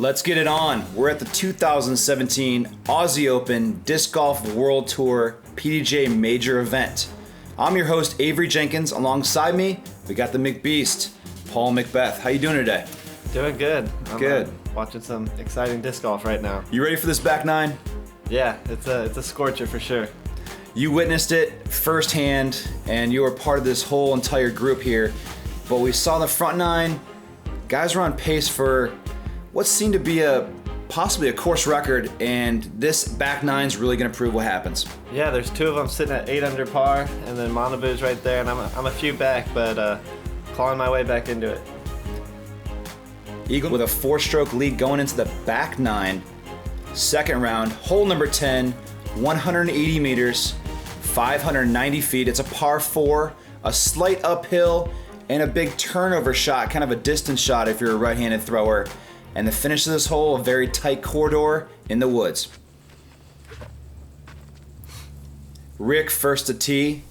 Let's get it on. We're at the 2017 Aussie Open Disc Golf World Tour PDGA Major event. I'm your host, Avery Jenkins. Alongside me, we got the McBeast, Paul McBeth. How you doing today? Doing good. Good. Watching some exciting disc golf right now. You ready for this back nine? Yeah, it's a scorcher for sure. You witnessed it firsthand, and you were part of this whole entire group here. But we saw the front nine. Guys were on pace for what seemed to be possibly a course record, and this back nine's really going to prove what happens. Yeah, there's two of them sitting at 8 under par, and then Manabu's right there, and I'm a few back, but clawing my way back into it. Eagle with a 4-stroke lead going into the back nine. Second round, hole number 10, 180 meters, 590 feet. It's a par 4, a slight uphill, and a big turnover shot, kind of a distance shot if you're a right-handed thrower. And the finish of this hole, a very tight corridor in the woods. Rick first to tee,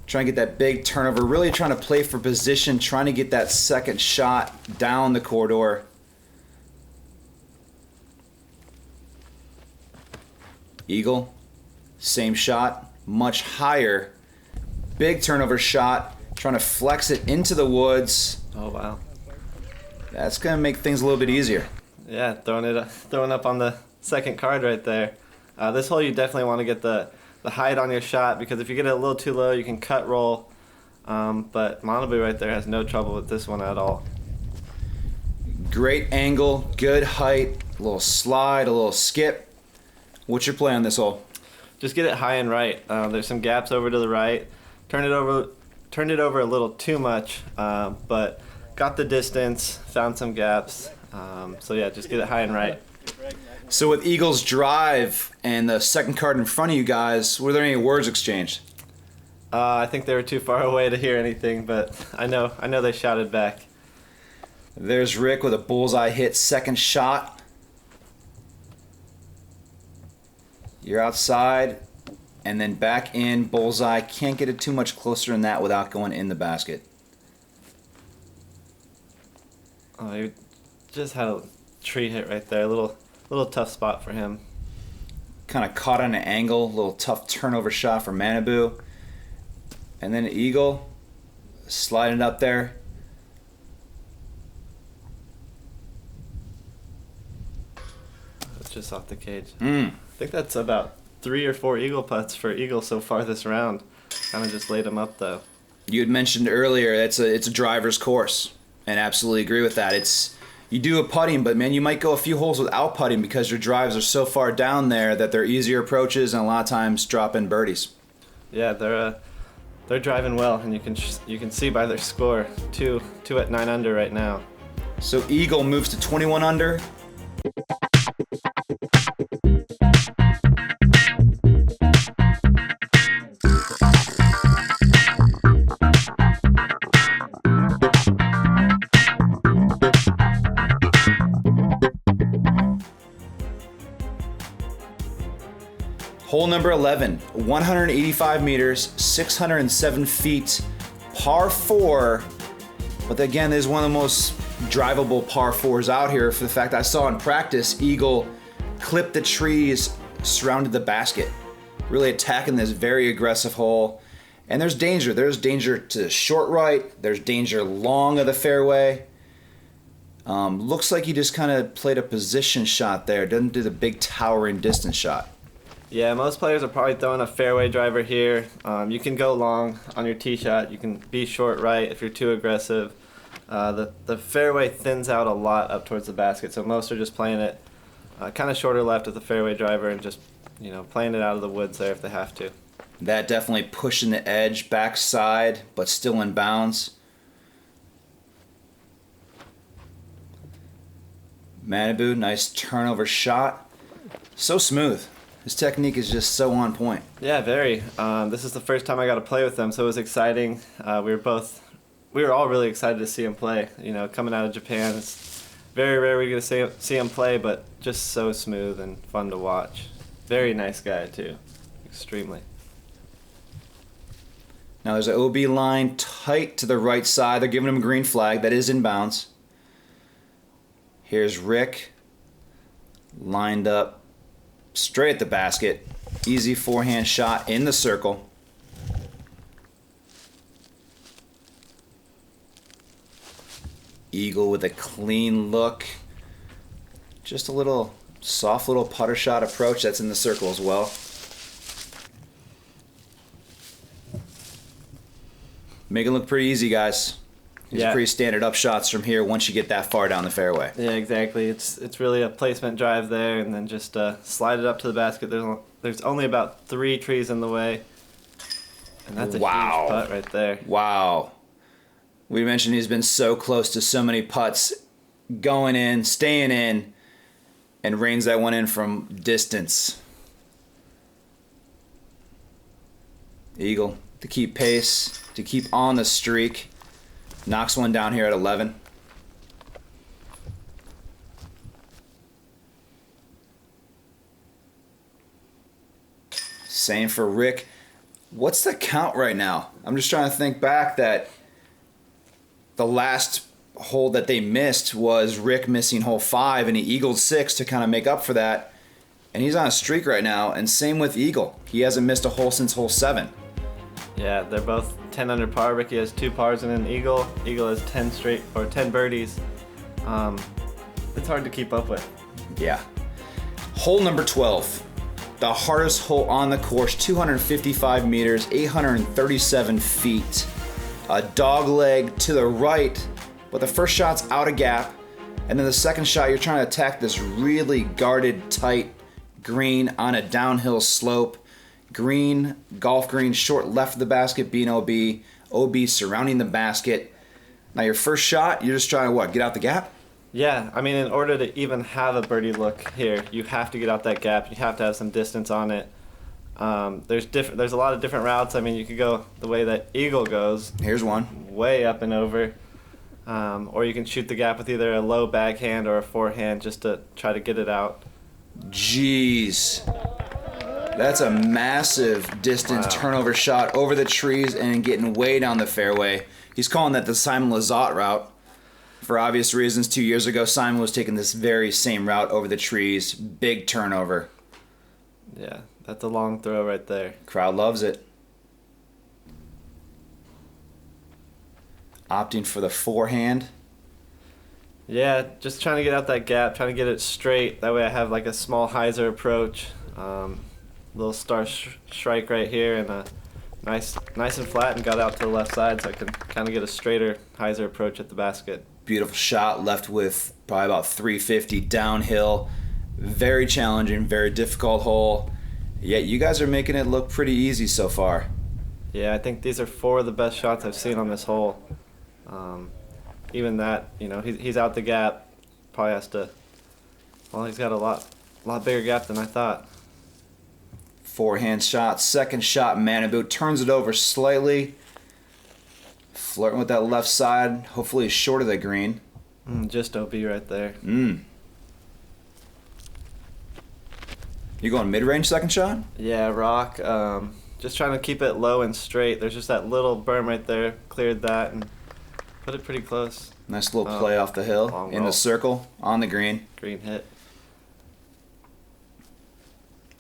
trying to get that big turnover, really trying to play for position, trying to get that second shot down the corridor. Eagle, same shot, much higher. Big turnover shot, trying to flex it into the woods. Oh, wow. That's going to make things a little bit easier. Yeah, throwing up on the second card right there. This hole you definitely want to get the height on your shot, because if you get it a little too low, you can cut roll. But Manabu right there has no trouble with this one at all. Great angle, good height, a little slide, a little skip. What's your play on this hole? Just get it high and right. There's some gaps over to the right. Turned it over a little too much, but got the distance, found some gaps. So yeah, just get it high and right. So with Eagle's drive and the second card in front of you guys, were there any words exchanged? I think they were too far away to hear anything, but I know they shouted back. There's Rick with a bullseye hit, second shot. You're outside, and then back in, bullseye. Can't get it too much closer than that without going in the basket. Oh, he just had a tree hit right there. A little tough spot for him. Kind of caught on an angle, a little tough turnover shot for Manabu. And then Eagle, sliding up there. It's just off the cage. I think that's about 3 or 4 Eagle putts for Eagle so far this round. Kind of just laid him up though. You had mentioned earlier it's a driver's course, and absolutely agree with that. You do a putting, but man, you might go a few holes without putting because your drives are so far down there that they're easier approaches and a lot of times drop in birdies. Yeah, they're driving well, and you can see by their score, two at 9 under right now. So Eagle moves to 21 under. Hole number 11, 185 meters, 607 feet, par 4. But again, this is one of the most drivable par 4s out here for the fact I saw in practice, Eagle clipped the trees, surrounded the basket, really attacking this very aggressive hole. And there's danger. There's danger to short right. There's danger long of the fairway. Looks like he just kind of played a position shot there. Doesn't do the big towering distance shot. Yeah, most players are probably throwing a fairway driver here. You can go long on your tee shot. You can be short right if you're too aggressive. The fairway thins out a lot up towards the basket, so most are just playing it kind of shorter left with the fairway driver and just playing it out of the woods there if they have to. That definitely pushing the edge backside, but still in bounds. Manabu, nice turnover shot. So smooth. His technique is just so on point. Yeah, very. This is the first time I got to play with him, so it was exciting. We were all really excited to see him play. Coming out of Japan, it's very rare we get to see him play, but just so smooth and fun to watch. Very nice guy too, extremely. Now there's an OB line tight to the right side. They're giving him a green flag. That is in bounds. Here's Rick lined up straight at the basket. Easy forehand shot in the circle. Eagle with a clean look. Just a little soft little putter shot approach that's in the circle as well. Make it look pretty easy, guys. These are pretty standard up shots from here once you get that far down the fairway. Yeah, exactly. It's really a placement drive there, and then just slide it up to the basket. There's only about 3 trees in the way, and that's a huge putt right there. Wow. We mentioned he's been so close to so many putts, going in, staying in, and reins that one in from distance. Eagle to keep pace, to keep on the streak. Knocks one down here at 11. Same for Rick. What's the count right now? I'm just trying to think back that the last hole that they missed was Rick missing hole 5, and he eagled 6 to kind of make up for that. And he's on a streak right now, and same with Eagle. He hasn't missed a hole since hole 7. Yeah, they're both 10 under par. Ricky has 2 pars and an eagle. Eagle has 10 birdies. It's hard to keep up with. Yeah. Hole number 12. The hardest hole on the course, 255 meters, 837 feet. A dog leg to the right, but the first shot's out of gap. And then the second shot, you're trying to attack this really guarded, tight green on a downhill slope. Green, golf green, short left of the basket, being OB. OB surrounding the basket. Now your first shot, you're just trying to what, get out the gap? Yeah, I mean, in order to even have a birdie look here, you have to get out that gap. You have to have some distance on it. There's a lot of different routes. I mean, you could go the way that Eagle goes. Here's one. Way up and over. Or you can shoot the gap with either a low backhand or a forehand just to try to get it out. Jeez. That's a massive distance turnover shot over the trees and getting way down the fairway. He's calling that the Simon Lizotte route. For obvious reasons, 2 years ago, Simon was taking this very same route over the trees. Big turnover. Yeah, that's a long throw right there. Crowd loves it. Opting for the forehand. Yeah, just trying to get out that gap, trying to get it straight. That way I have like a small hyzer approach. Little star strike right here, and a nice and flat, and got out to the left side so I can kind of get a straighter hyzer approach at the basket. Beautiful shot, left with probably about 350 downhill. Very challenging, very difficult hole. Yet you guys are making it look pretty easy so far. Yeah, I think these are 4 of the best shots I've seen on this hole. Even that, you know, he's out the gap. Probably has to. Well, he's got a lot bigger gap than I thought. Forehand shot, second shot, Manabu turns it over slightly. Flirting with that left side, hopefully short of the green. Just OB right there. You going mid-range second shot? Yeah, rock. Just trying to keep it low and straight. There's just that little berm right there. Cleared that and put it pretty close. Nice little play off the hill in the circle on the green. Green hit.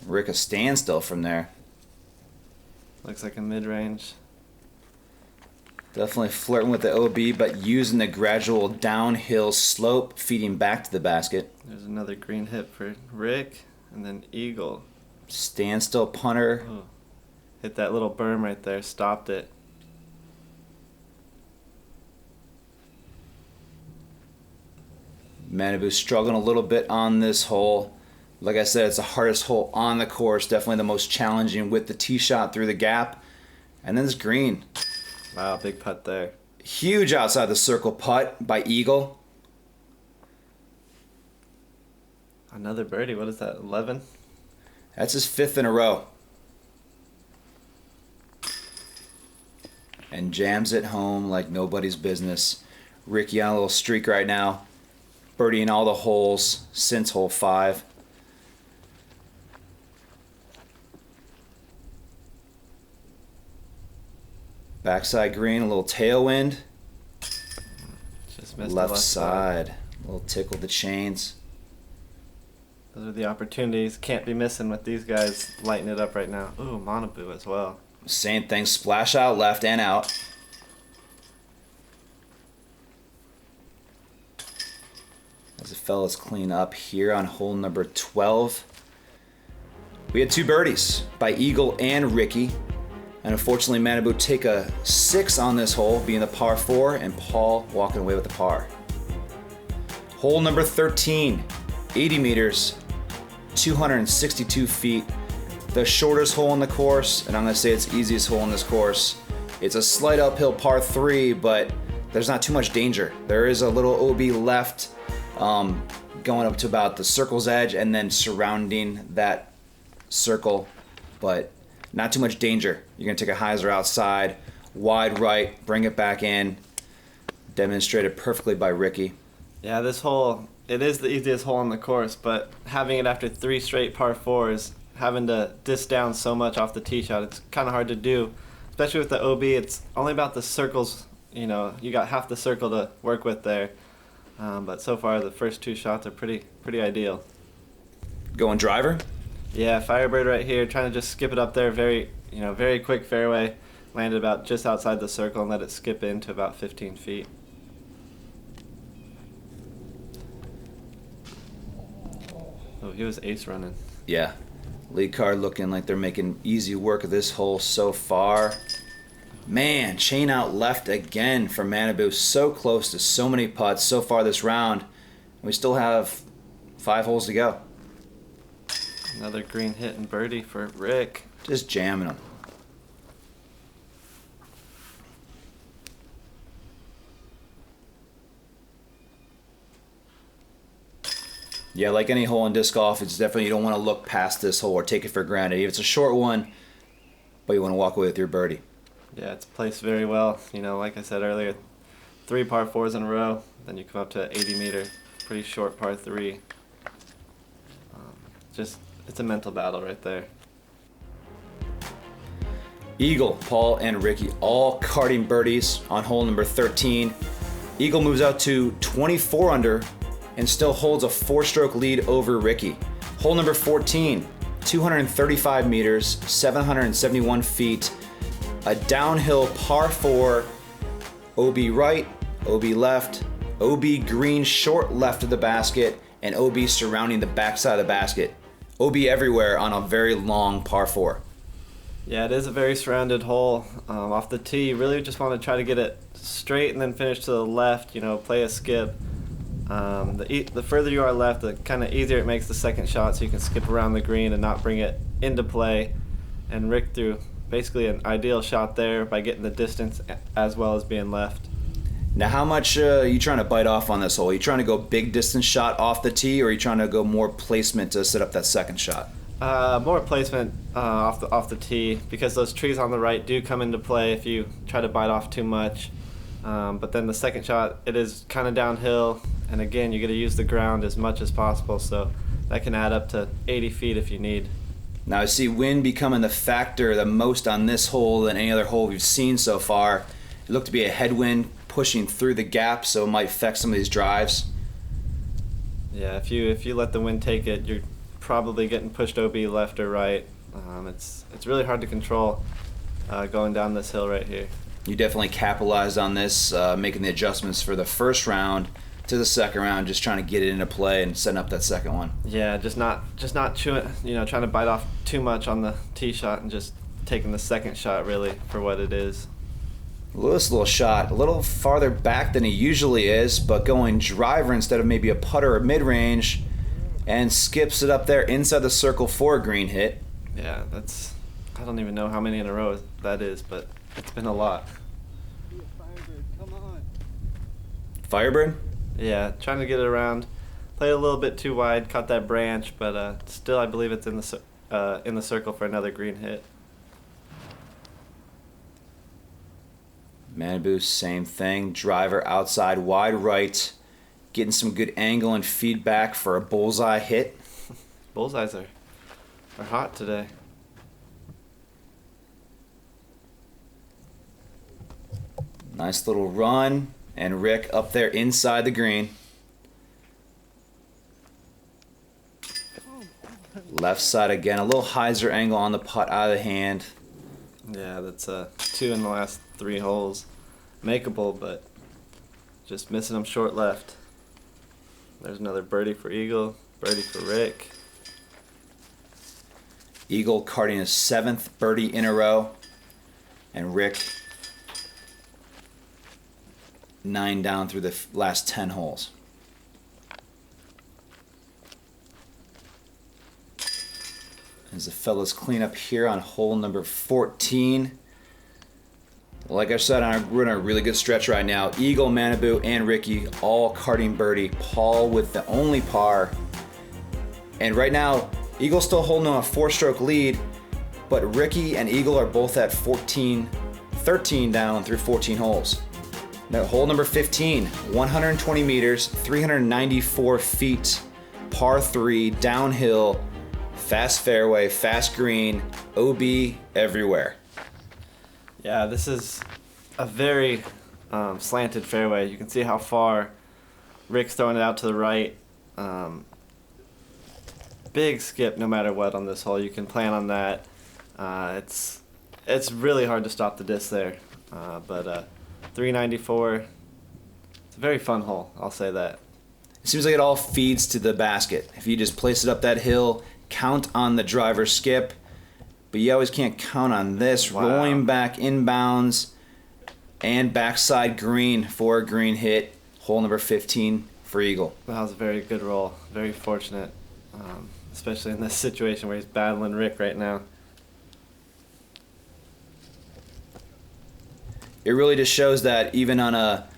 Rick a standstill from there. Looks like a mid-range. Definitely flirting with the OB, but using the gradual downhill slope, feeding back to the basket. There's another green hit for Rick, and then Eagle. Standstill punter. Oh. Hit that little berm right there, stopped it. Manabu struggling a little bit on this hole. Like I said, it's the hardest hole on the course. Definitely the most challenging with the tee shot through the gap. And then this green. Wow, big putt there. Huge outside the circle putt by Eagle. Another birdie. What is that, 11? That's his 5th in a row. And jams it home like nobody's business. Ricky on a little streak right now. Birdieing all the holes since hole 5. Backside green, a little tailwind. Just missed Left side. A little tickle the chains. Those are the opportunities. Can't be missing with these guys lighting it up right now. Ooh, Manabu as well. Same thing, splash out left and out. As the fellas clean up here on hole number 12. We had 2 birdies by Eagle and Ricky. And unfortunately, Manabu take a 6 on this hole, being the par 4, and Paul walking away with the par. Hole number 13, 80 meters, 262 feet. The shortest hole in the course, and I'm gonna say it's the easiest hole in this course. It's a slight uphill par 3, but there's not too much danger. There is a little OB left, going up to about the circle's edge and then surrounding that circle, but not too much danger. You're gonna take a hyzer outside, wide right, bring it back in. Demonstrated perfectly by Ricky. Yeah, this hole, it is the easiest hole on the course, but having it after 3 straight par 4s, having to disc down so much off the tee shot, it's kind of hard to do. Especially with the OB, it's only about the circles, you know, you got half the circle to work with there. But so far, the first 2 shots are pretty ideal. Going driver? Yeah, Firebird right here, trying to just skip it up there, very quick fairway. Landed about just outside the circle and let it skip into about 15 feet. Oh, he was ace running. Yeah. Lead card looking like they're making easy work of this hole so far. Man, chain out left again for Manabu. So close to so many putts so far this round. We still have 5 holes to go. Another green hit and birdie for Rick. Just jamming them. Yeah, like any hole in disc golf, it's definitely, you don't want to look past this hole or take it for granted. It's a short one, but you want to walk away with your birdie. Yeah, it's placed very well. You know, like I said earlier, 3 par 4s in a row. Then you come up to 80 meter, pretty short par 3. It's a mental battle right there. Eagle, Paul, and Ricky all karting birdies on hole number 13. Eagle moves out to 24 under and still holds a 4-stroke lead over Ricky. Hole number 14, 235 meters, 771 feet, a downhill par 4, OB right, OB left, OB green short left of the basket, and OB surrounding the backside of the basket. OB everywhere on a very long par 4. Yeah, it is a very surrounded hole. Off the tee, you really just want to try to get it straight and then finish to the left, you know, play a skip. The further you are left, the kind of easier it makes the second shot, so you can skip around the green and not bring it into play. And Rick threw basically an ideal shot there by getting the distance as well as being left. Now, how much are you trying to bite off on this hole? Are you trying to go big distance shot off the tee, or are you trying to go more placement to set up that second shot? More placement off the tee, because those trees on the right do come into play if you try to bite off too much. But then the second shot, it is kind of downhill, and again, you got to use the ground as much as possible, so that can add up to 80 feet if you need. Now, I see wind becoming the factor the most on this hole than any other hole we've seen so far. It looked to be a headwind pushing through the gap, so it might affect some of these drives. Yeah, if you let the wind take it, you're probably getting pushed OB left or right. It's really hard to control going down this hill right here. You definitely capitalized on this, making the adjustments for the first round to the second round, just trying to get it into play and setting up that second one. Yeah, just not chewing, trying to bite off too much on the tee shot and just taking the second shot really for what it is. This little shot, a little farther back than he usually is, but going driver instead of maybe a putter or mid-range, and skips it up there inside the circle for a green hit. Yeah, I don't even know how many in a row that is, but it's been a lot. Firebird, come on. Firebird? Yeah, trying to get it around. Played a little bit too wide, caught that branch, but still I believe it's in the circle for another green hit. Manabu, same thing. Driver outside, wide right. Getting some good angle and feedback for a bullseye hit. Bullseyes are hot today. Nice little run. And Rick up there inside the green. Left side again, a little hyzer angle on the putt, out of the hand. Yeah, that's 2 in the last 3 holes. Makeable, but just missing them short left. There's another birdie for Eagle, birdie for Rick. Eagle carding his 7th birdie in a row. And Rick 9 down through the last 10 holes. As the fellas clean up here on hole number 14. Like I said, we're in a really good stretch right now. Eagle, Manabu, and Ricky all carding birdie. Paul with the only par. And right now, Eagle's still holding on a 4-stroke lead, but Ricky and Eagle are both at 13 down through 14 holes. Now, hole number 15, 120 meters, 394 feet, par 3, downhill, fast fairway, fast green, OB everywhere. Yeah, this is a very slanted fairway. You can see how far Rick's throwing it out to the right. Big skip no matter what on this hole. You can plan on that. It's really hard to stop the disc there. But 394, it's a very fun hole, I'll say that. It seems like it all feeds to the basket. If you just place it up that hill, count on the driver skip, but you always can't count on this. Wow. Rolling back inbounds and backside green for a green hit. Hole number 15 for Eagle. That was a very good roll. Very fortunate, especially in this situation where he's battling Rick right now. It really just shows that even on a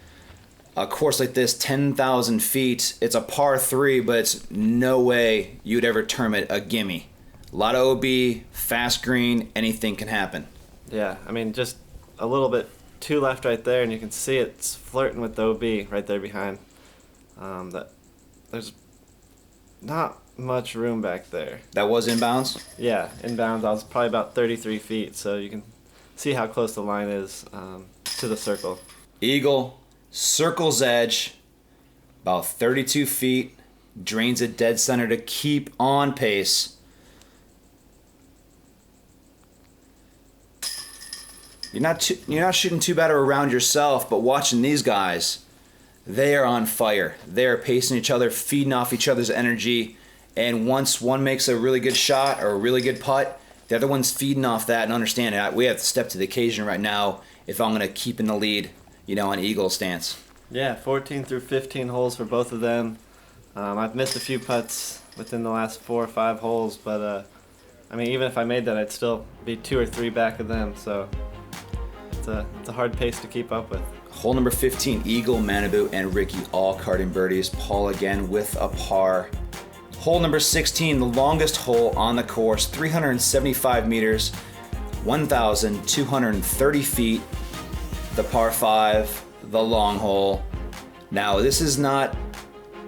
course like this, 10,000 feet, it's a par 3, but it's no way you'd ever term it a gimme. A lot of OB, fast green, anything can happen. Yeah, I mean, just a little bit too left right there, and you can see it's flirting with the OB right there behind. There's not much room back there. That was inbounds? Yeah, inbounds, I was probably about 33 feet, so you can see how close the line is to the circle. Eagle circles edge, about 32 feet, drains it dead center to keep on pace. You're not shooting too bad around yourself, but watching these guys, they are on fire. They are pacing each other, feeding off each other's energy, and once one makes a really good shot or a really good putt, the other one's feeding off that and understanding that we have to step to the occasion right now if I'm going to keep in the lead, on Eagle stance. Yeah, 14 through 15 holes for both of them. I've missed a few putts within the last 4 or 5 holes, but I mean, even if I made that, I'd still be 2 or 3 back of them, so it's a hard pace to keep up with. Hole number 15, Eagle, Manabu, and Ricky all carding birdies. Paul again with a par. Hole number 16, the longest hole on the course, 375 meters, 1,230 feet. The par 5, the long hole. Now, this is not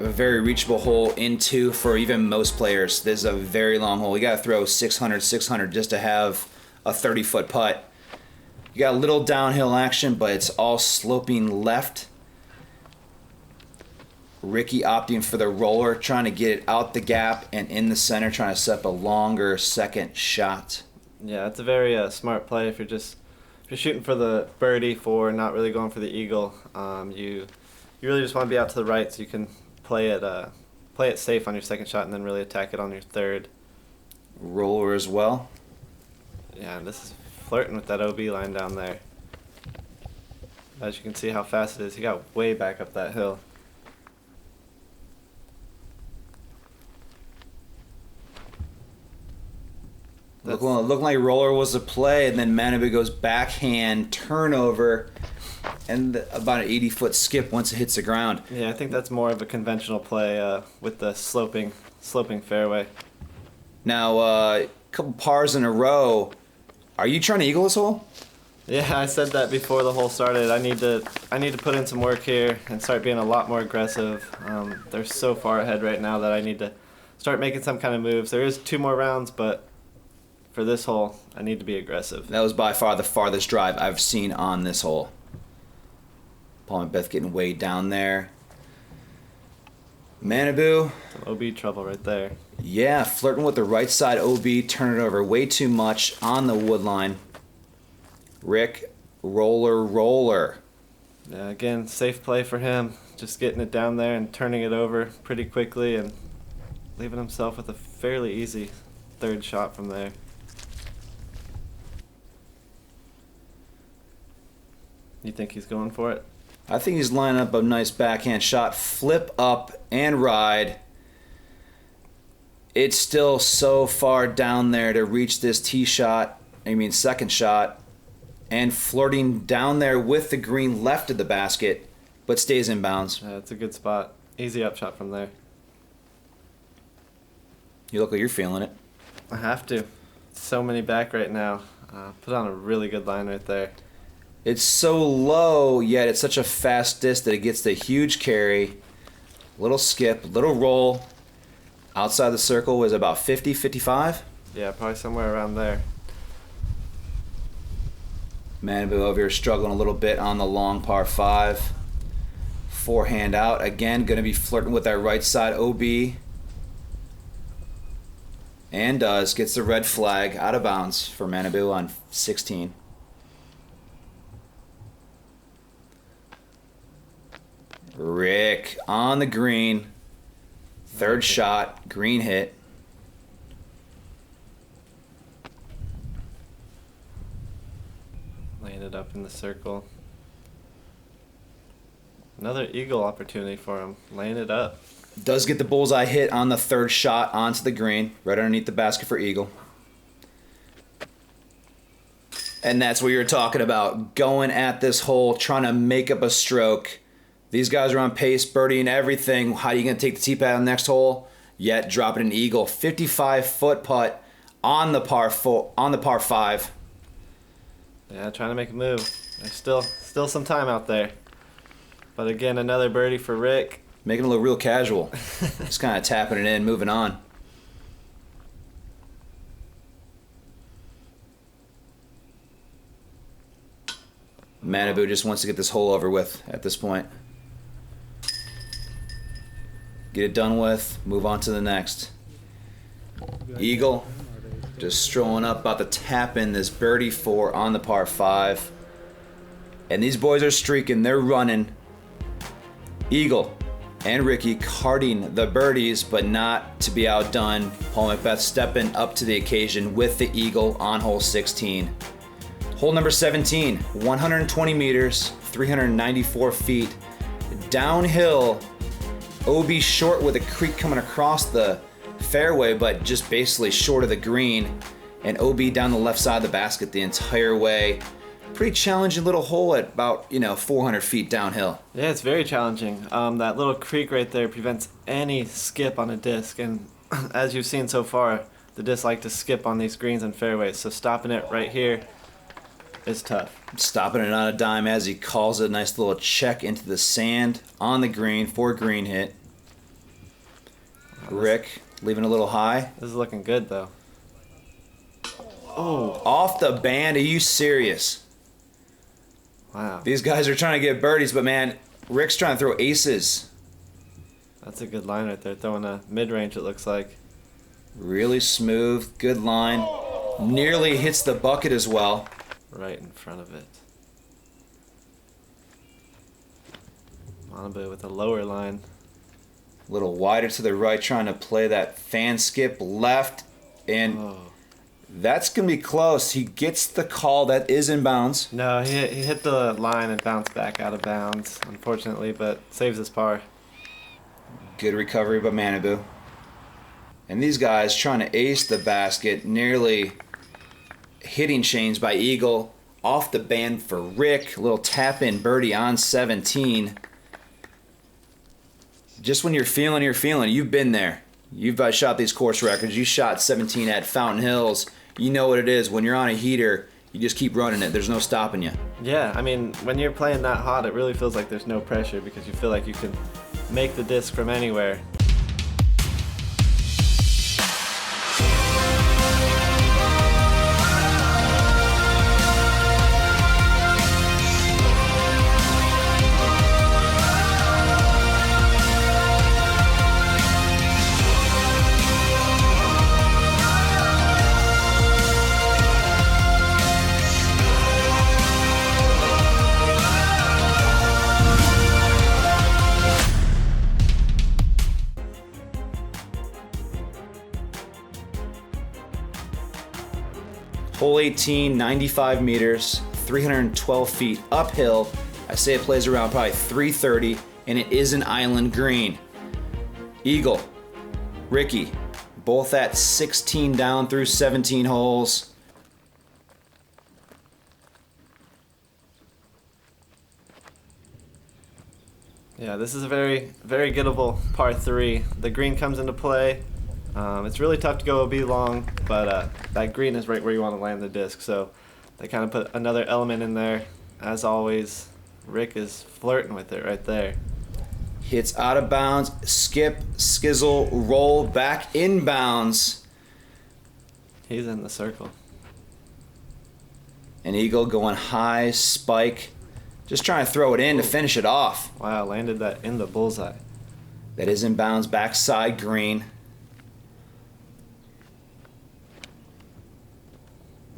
a very reachable hole into for even most players. This is a very long hole. You got to throw 600 just to have a 30-foot putt. You got a little downhill action, but it's all sloping left. Ricky opting for the roller, trying to get it out the gap and in the center, trying to set up a longer second shot. Yeah, it's a very smart play if you're shooting for the birdie for not really going for the eagle. You really just want to be out to the right so you can play it safe on your second shot and then really attack it on your third. Roller as well. Yeah, this is flirting with that OB line down there. As you can see how fast it is, he got way back up that hill. Looking like roller was the play, and then Manabu goes backhand turnover, and about an 80-foot skip once it hits the ground. Yeah, I think that's more of a conventional play with the sloping fairway. Now, a couple pars in a row. Are you trying to eagle this hole? Yeah, I said that before the hole started. I need to put in some work here and start being a lot more aggressive. They're so far ahead right now that I need to start making some kind of moves. There is 2 more rounds, but for this hole, I need to be aggressive. That was by far the farthest drive I've seen on this hole. Paul McBeth getting way down there. Manabu, Some OB trouble right there. yeah, flirting with the right side OB, turning it over way too much on the wood line. Rick, roller. Yeah, again, safe play for him. Just getting it down there and turning it over pretty quickly and leaving himself with a fairly easy third shot from there. You think he's going for it? I think he's lining up a nice backhand shot, flip up and ride. It's still so far down there to reach this second shot, and flirting down there with the green left of the basket, but stays in bounds. It's a good spot. Easy up shot from there. You look like you're feeling it. I have to. So many back right now. Put on a really good line right there. It's so low, yet it's such a fast disc that it gets the huge carry. Little skip, little roll. Outside the circle was about 50, 55. Yeah, probably somewhere around there. Manabu over here struggling a little bit on the long par 5. Forehand out. Again, going to be flirting with that right side OB. And gets the red flag out of bounds for Manabu on 16. Rick on the green. Third shot, green hit. Laying it up in the circle. Another eagle opportunity for him. Laying it up. Does get the bullseye hit on the third shot onto the green, right underneath the basket for eagle. And that's what you're talking about. Going at this hole, trying to make up a stroke. These guys are on pace, birdie and everything. How are you going to take the tee pad on the next hole? Yet dropping an eagle. 55-foot putt on the par 5. Yeah, trying to make a move. There's still some time out there. But again, another birdie for Rick. Making it look real casual. Just kind of tapping it in, moving on. Manabu just wants to get this hole over with at this point. Get it done with, move on to the next. Eagle just strolling up, about to tap in this birdie 4 on the par 5. And these boys are streaking, they're running. Eagle and Ricky carting the birdies, but not to be outdone. Paul McBeth stepping up to the occasion with the eagle on hole 16. Hole number 17, 120 meters, 394 feet. Downhill, OB short with a creek coming across the fairway, but just basically short of the green. And OB down the left side of the basket the entire way. Pretty challenging little hole at about 400 feet downhill. Yeah, it's very challenging. That little creek right there prevents any skip on a disc, and as you've seen so far, the discs like to skip on these greens and fairways, so stopping it right here is tough. Stopping it on a dime as he calls it. A nice little check into the sand on the green for a green hit. Rick leaving a little high. This is looking good though. Oh, off the band. Are you serious? Wow. These guys are trying to get birdies, but man, Rick's trying to throw aces. That's a good line right there. Throwing a mid-range, it looks like. Really smooth, good line. Nearly hits the bucket as well. Right in front of it. Manabu with a lower line. A little wider to the right, trying to play that fan skip left, and that's going to be close. He gets the call. That is in bounds. No, he hit the line and bounced back out of bounds, unfortunately, but saves his par. Good recovery by Manabu. And these guys trying to ace the basket, nearly hitting chains by Eagle. Off the band for Rick. A little tap-in birdie on 17. Just when you're feeling, you've been there. You've shot these course records. You shot 17 at Fountain Hills. You know what it is. When you're on a heater, you just keep running it. There's no stopping you. Yeah, I mean, when you're playing that hot, it really feels like there's no pressure because you feel like you can make the disc from anywhere. Hole 18, 95 meters, 312 feet uphill. I say it plays around probably 330, and it is an island green. Eagle, Ricky, both at 16 down through 17 holes. Yeah, this is a very, very gettable par 3. The green comes into play. It's really tough to go OB long, but that green is right where you want to land the disc. So they kind of put another element in there. As always, Rick is flirting with it right there. Hits out of bounds, skip, skizzle, roll, back inbounds. He's in the circle. An Eagle going high, spike. Just trying to throw it in to finish it off. Wow, landed that in the bullseye. That is inbounds, backside green.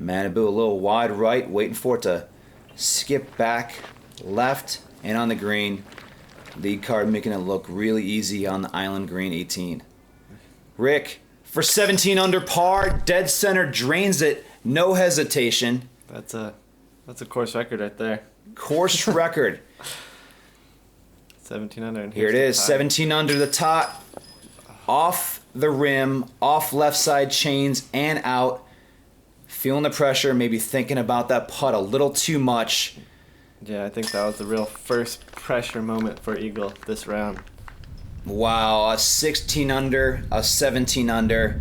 Manabu a little wide right, waiting for it to skip back left and on the green. Lead card making it look really easy on the island green 18. Rick, for 17 under par, dead center, drains it, no hesitation. That's a course record right there. Course record. 17 under. And Here it is, 17 under the top, off the rim, off left side chains and out. Feeling the pressure, maybe thinking about that putt a little too much. Yeah, I think that was the real first pressure moment for Eagle this round. Wow, a 16 under, a 17 under.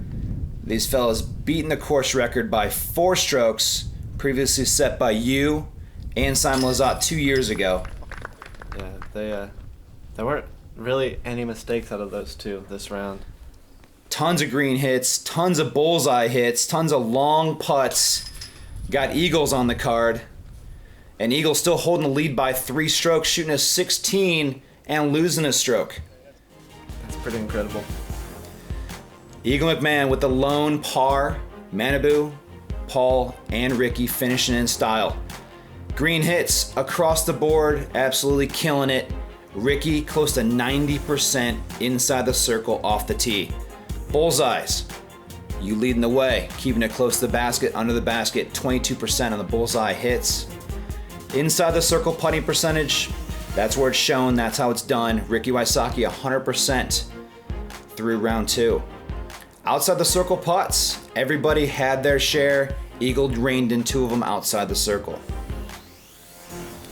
These fellas beating the course record by 4 strokes, previously set by you and Simon Lizotte 2 years ago. Yeah, there weren't really any mistakes out of those two this round. Tons of green hits, tons of bullseye hits, tons of long putts. Got Eagles on the card. And Eagles still holding the lead by 3 strokes, shooting a 16 and losing a stroke. That's pretty incredible. Eagle McMahon with the lone par. Manabu, Paul, and Ricky finishing in style. Green hits across the board, absolutely killing it. Ricky close to 90% inside the circle off the tee. Bullseyes, you leading the way, keeping it close to the basket, under the basket, 22% on the bullseye hits. Inside the circle putting percentage, that's where it's shown, that's how it's done. Ricky Wysocki 100% through round 2. Outside the circle putts, everybody had their share. Eagle reined in 2 of them outside the circle.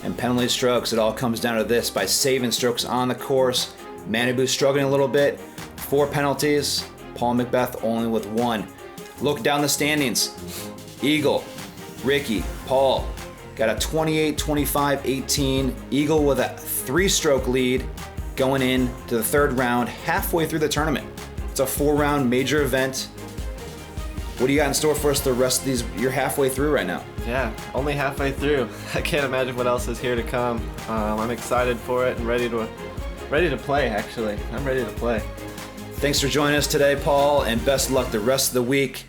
And penalty strokes, it all comes down to this, by saving strokes on the course. Manabu struggling a little bit, 4 penalties. Paul and McBeth only with 1. Look down the standings. Eagle, Ricky, Paul got a 28, 25, 18. Eagle with a 3-stroke lead going in to the 3rd round, halfway through the tournament. It's a 4-round major event. What do you got in store for us the rest of these? You're halfway through right now. Yeah, only halfway through. I can't imagine what else is here to come. I'm excited for it and ready to play, actually. I'm ready to play. Thanks for joining us today, Paul, and best of luck the rest of the week.